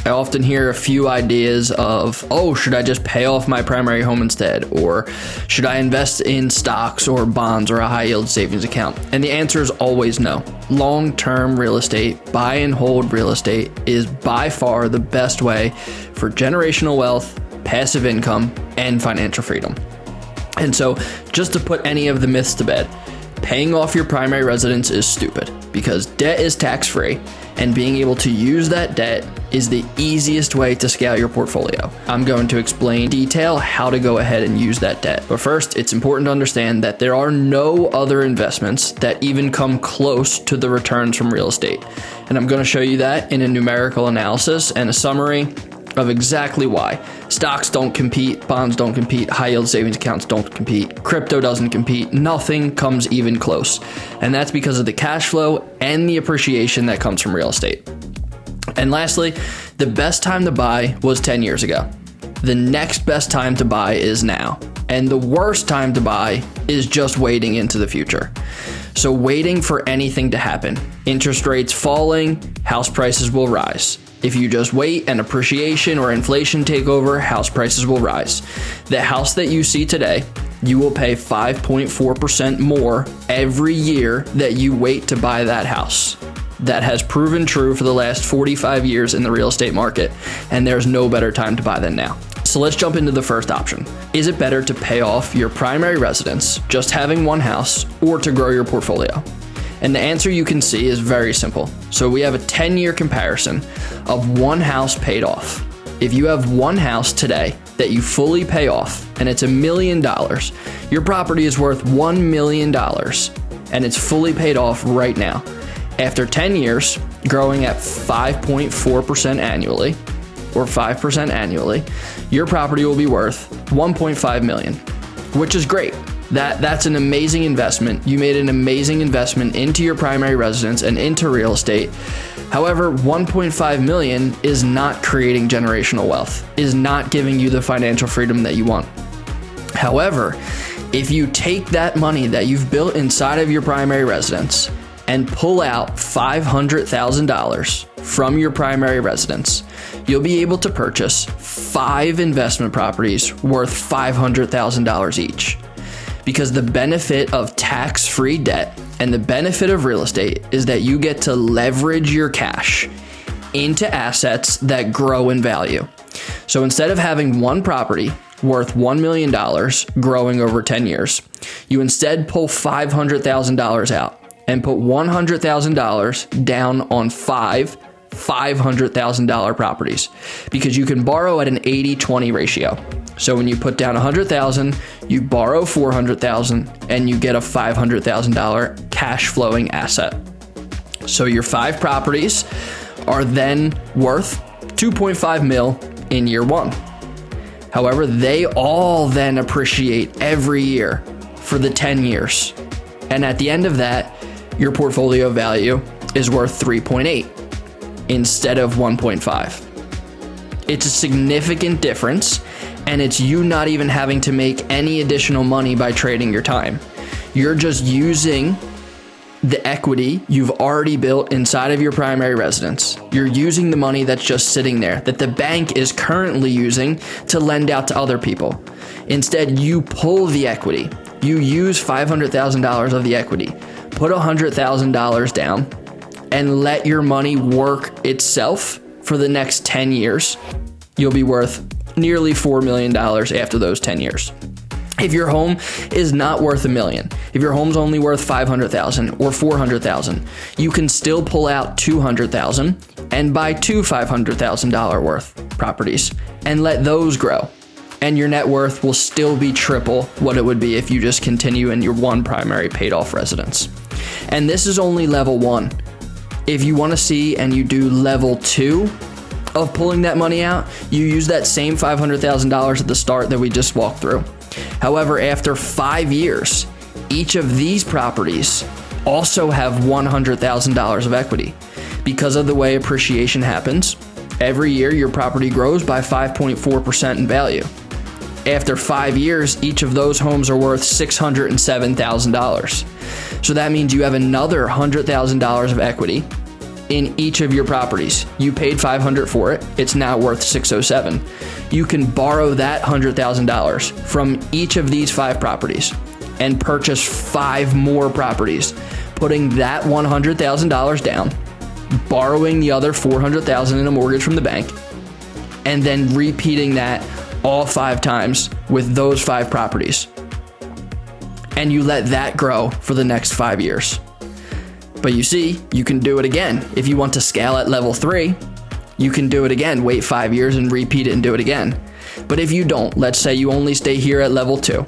I often hear a few ideas of, oh, should I just pay off my primary home instead? Or should I invest in stocks or bonds or a high yield savings account? And the answer is always no. Long-term real estate, buy and hold real estate is by far the best way for generational wealth, passive income, and financial freedom. And so just to put any of the myths to bed, paying off your primary residence is stupid because debt is tax-free, and being able to use that debt is the easiest way to scale your portfolio. I'm going to explain in detail how to go ahead and use that debt. But first, it's important to understand that there are no other investments that even come close to the returns from real estate. And I'm going to show you that in a numerical analysis and a summary of exactly why. Stocks don't compete, bonds don't compete, high yield savings accounts don't compete, crypto doesn't compete, nothing comes even close. And that's because of the cash flow and the appreciation that comes from real estate. And lastly, the best time to buy was 10 years ago. The next best time to buy is now. And the worst time to buy is just waiting into the future. So waiting for anything to happen. Interest rates falling, house prices will rise. If you just wait and appreciation or inflation take over, house prices will rise. The house that you see today, you will pay 5.4% more every year that you wait to buy that house. That has proven true for the last 45 years in the real estate market, and there's no better time to buy than now. So let's jump into the first option. Is it better to pay off your primary residence, just having one house, or to grow your portfolio? And the answer you can see is very simple. So we have a 10-year comparison of one house paid off. If you have one house today that you fully pay off and it's $1 million, your property is worth $1 million and it's fully paid off right now. After 10 years, growing at 5.4% annually or 5% annually, your property will be worth $1.5 million, which is great. That's an amazing investment. You made an amazing investment into your primary residence and into real estate. However, $1.5 million is not creating generational wealth, is not giving you the financial freedom that you want. However, if you take that money that you've built inside of your primary residence and pull out $500,000 from your primary residence, you'll be able to purchase 5 investment properties worth $500,000 each. Because the benefit of tax-free debt and the benefit of real estate is that you get to leverage your cash into assets that grow in value. So instead of having one property worth $1 million growing over 10 years, you instead pull $500,000 out and put $100,000 down on 5 $500,000 properties, because you can borrow at an 80-20 ratio. So when you put down $100,000, you borrow $400,000 and you get a $500,000 cash flowing asset. So your 5 properties are then worth $2.5 mil in year 1. However, they all then appreciate every year for the 10 years. And at the end of that, your portfolio value is worth 3.8 instead of 1.5. It's a significant difference, and it's you not even having to make any additional money by trading your time. You're just using the equity you've already built inside of your primary residence. You're using the money that's just sitting there that the bank is currently using to lend out to other people. Instead, you pull the equity. You use $500,000 of the equity, put $100,000 down, and let your money work itself for the next 10 years. You'll be worth nearly $4 million after those 10 years. If your home is not worth $1 million, if your home's only worth $500,000 or $400,000, you can still pull out $200,000 and buy 2 $500,000 worth properties and let those grow. And your net worth will still be triple what it would be if you just continue in your one primary paid off residence. And this is only level 1. If you want to see and you do level 2 of pulling that money out, you use that same $500,000 at the start that we just walked through. However, after 5 years, each of these properties also have $100,000 of equity. Because of the way appreciation happens, every year your property grows by 5.4% in value. After 5 years, each of those homes are worth $607,000. So that means you have another $100,000 of equity in each of your properties. You paid $500 for it. It's now worth $607. You can borrow that $100,000 from each of these 5 properties and purchase 5 more properties, putting that $100,000 down, borrowing the other $400,000 in a mortgage from the bank, and then repeating that all 5 times with those 5 properties. And you let that grow for the next 5 years. But you see, you can do it again. If you want to scale at level 3, you can do it again, wait 5 years and repeat it and do it again. But if you don't, let's say you only stay here at level 2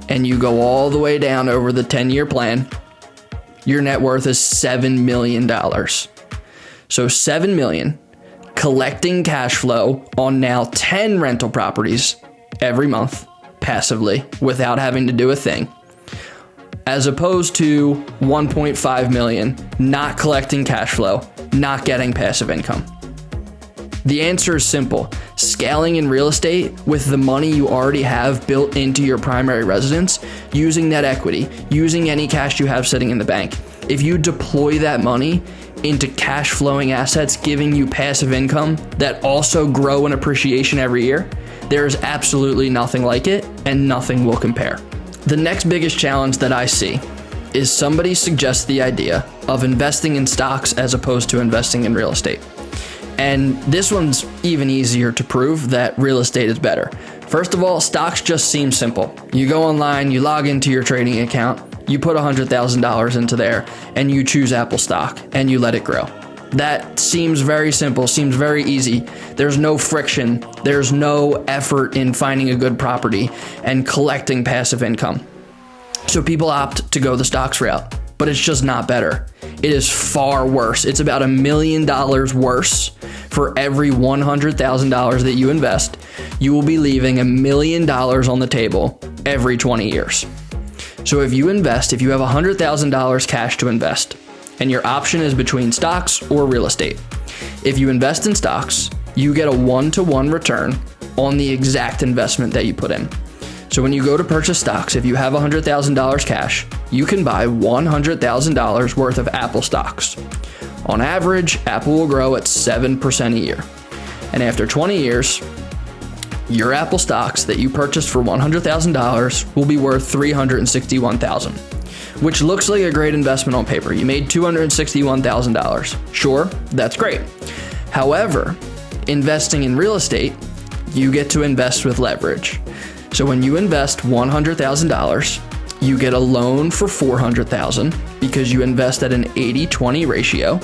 and you go all the way down over the 10-year plan, your net worth is $7 million. So $7 million, collecting cash flow on now 10 rental properties every month passively without having to do a thing, as opposed to $1.5 million not collecting cash flow, not getting passive income. The answer is simple. Scaling in real estate with the money you already have built into your primary residence, using net equity, using any cash you have sitting in the bank. If you deploy that money into cash flowing assets, giving you passive income that also grow in appreciation every year, there's absolutely nothing like it and nothing will compare. The next biggest challenge that I see is somebody suggests the idea of investing in stocks as opposed to investing in real estate. And this one's even easier to prove that real estate is better. First of all, stocks just seem simple. You go online, you log into your trading account, you put $100,000 into there, and you choose Apple stock, and you let it grow. That seems very simple, seems very easy. There's no friction. There's no effort in finding a good property and collecting passive income. So people opt to go the stocks route, but it's just not better. It is far worse. It's about $1 million worse for every $100,000 that you invest. You will be leaving $1 million on the table every 20 years. So if you have $100,000 cash to invest, and your option is between stocks or real estate, if you invest in stocks, you get a 1-to-1 return on the exact investment that you put in. So when you go to purchase stocks, if you have $100,000 cash, you can buy $100,000 worth of Apple stocks. On average, Apple will grow at 7% a year. And after 20 years, your Apple stocks that you purchased for $100,000 will be worth $361,000, which looks like a great investment on paper. You made $261,000. Sure, that's great. However, investing in real estate, you get to invest with leverage. So when you invest $100,000, you get a loan for $400,000 because you invest at an 80-20 ratio,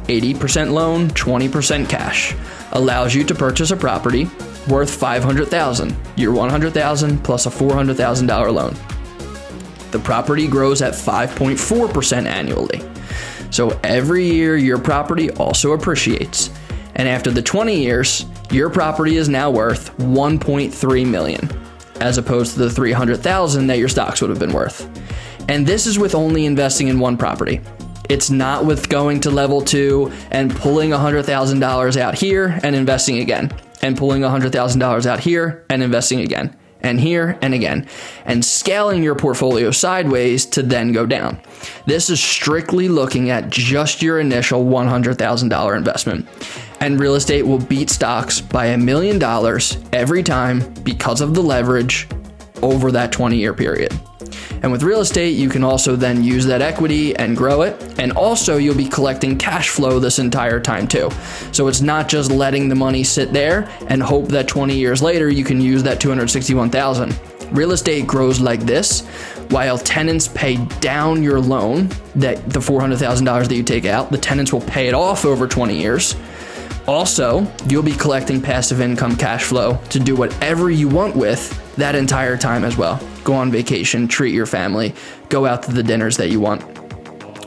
80% loan, 20% cash. Allows you to purchase a property worth $500,000, your $100,000 plus a $400,000 loan. The property grows at 5.4% annually. So every year your property also appreciates. And after the 20 years, your property is now worth $1.3 million, as opposed to the $300,000 that your stocks would have been worth. And this is with only investing in one property. It's not with going to level 2 and pulling $100,000 out here and investing again, and pulling $100,000 out here and investing again, and here and again, and scaling your portfolio sideways to then go down. This is strictly looking at just your initial $100,000 investment. And real estate will beat stocks by $1 million every time because of the leverage over that 20-year period. And with real estate, you can also then use that equity and grow it. And also you'll be collecting cash flow this entire time too. So it's not just letting the money sit there and hope that 20 years later you can use that $261,000. Real estate grows like this while tenants pay down your loan, that the $400,000 that you take out, the tenants will pay it off over 20 years. Also, you'll be collecting passive income cash flow to do whatever you want with that entire time as well. Go on vacation, treat your family, go out to the dinners that you want.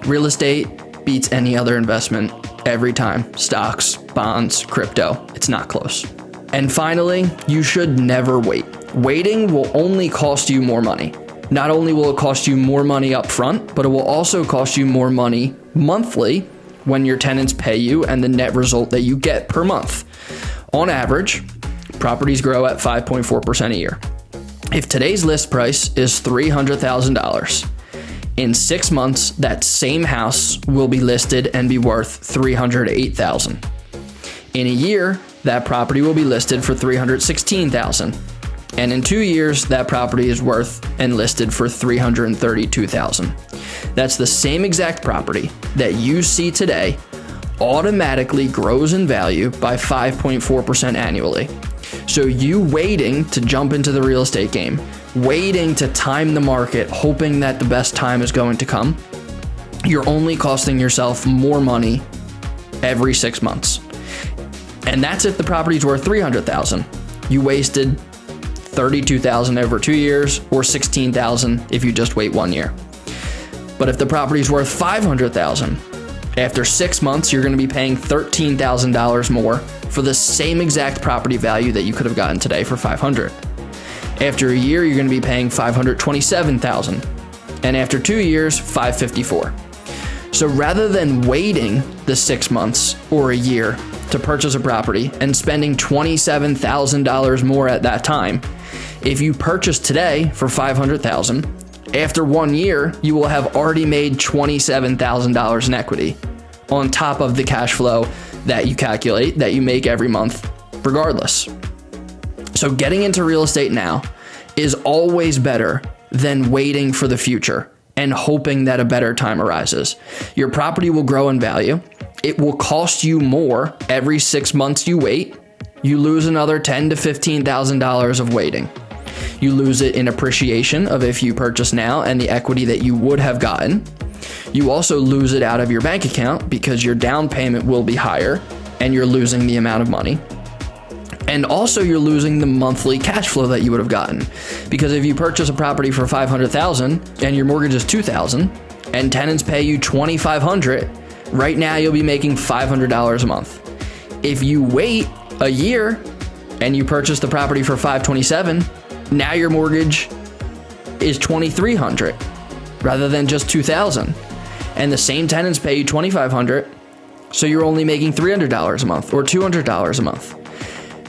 Real estate beats any other investment every time. Stocks, bonds, crypto, it's not close. And finally, you should never wait. Waiting will only cost you more money. Not only will it cost you more money up front, but it will also cost you more money monthly when your tenants pay you and the net result that you get per month. On average, properties grow at 5.4% a year. If today's list price is $300,000, In 6 months, that same house will be listed and be worth $308,000. In a year, that property will be listed for $316,000. And in 2 years, that property is worth and listed for $332,000. That's the same exact property that you see today automatically grows in value by 5.4% annually. So you waiting to jump into the real estate game, waiting to time the market, hoping that the best time is going to come, you're only costing yourself more money every 6 months. And that's if the property's worth $300,000. You wasted $32,000 over 2 years, or $16,000 if you just wait 1 year. But if the property's worth $500,000, after 6 months, you're going to be paying $13,000 more for the same exact property value that you could have gotten today for $500,000. After a year, you're going to be paying $527,000. And after 2 years, $554,000. So rather than waiting the 6 months or a year to purchase a property and spending $27,000 more at that time, if you purchase today for $500,000, after 1 year, you will have already made $27,000 in equity on top of the cash flow that you calculate, that you make every month, regardless. So getting into real estate now is always better than waiting for the future and hoping that a better time arises. Your property will grow in value. It will cost you more every 6 months you wait. You lose another $10,000 to $15,000 of waiting. You lose it in appreciation of if you purchase now and the equity that you would have gotten. You also lose it out of your bank account because your down payment will be higher and you're losing the amount of money. And also you're losing the monthly cash flow that you would have gotten. Because if you purchase a property for $500,000 and your mortgage is $2,000 and tenants pay you $2,500, right now you'll be making $500 a month. If you wait a year and you purchase the property for $527,000, now your mortgage is $2,300 rather than just $2,000. And the same tenants pay you $2,500, so you're only making $300 a month or $200 a month.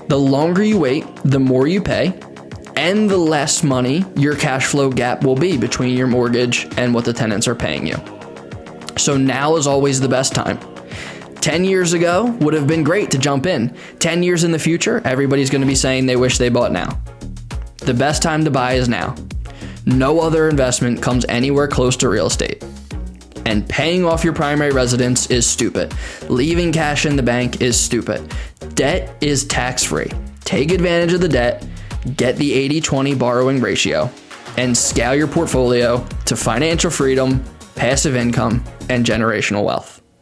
The longer you wait, the more you pay, and the less money your cash flow gap will be between your mortgage and what the tenants are paying you. So now is always the best time. 10 years ago would have been great to jump in. 10 years in the future, everybody's going to be saying they wish they bought now. The best time to buy is now. No other investment comes anywhere close to real estate. And paying off your primary residence is stupid. Leaving cash in the bank is stupid. Debt is tax-free. Take advantage of the debt, get the 80-20 borrowing ratio, and scale your portfolio to financial freedom, passive income, and generational wealth.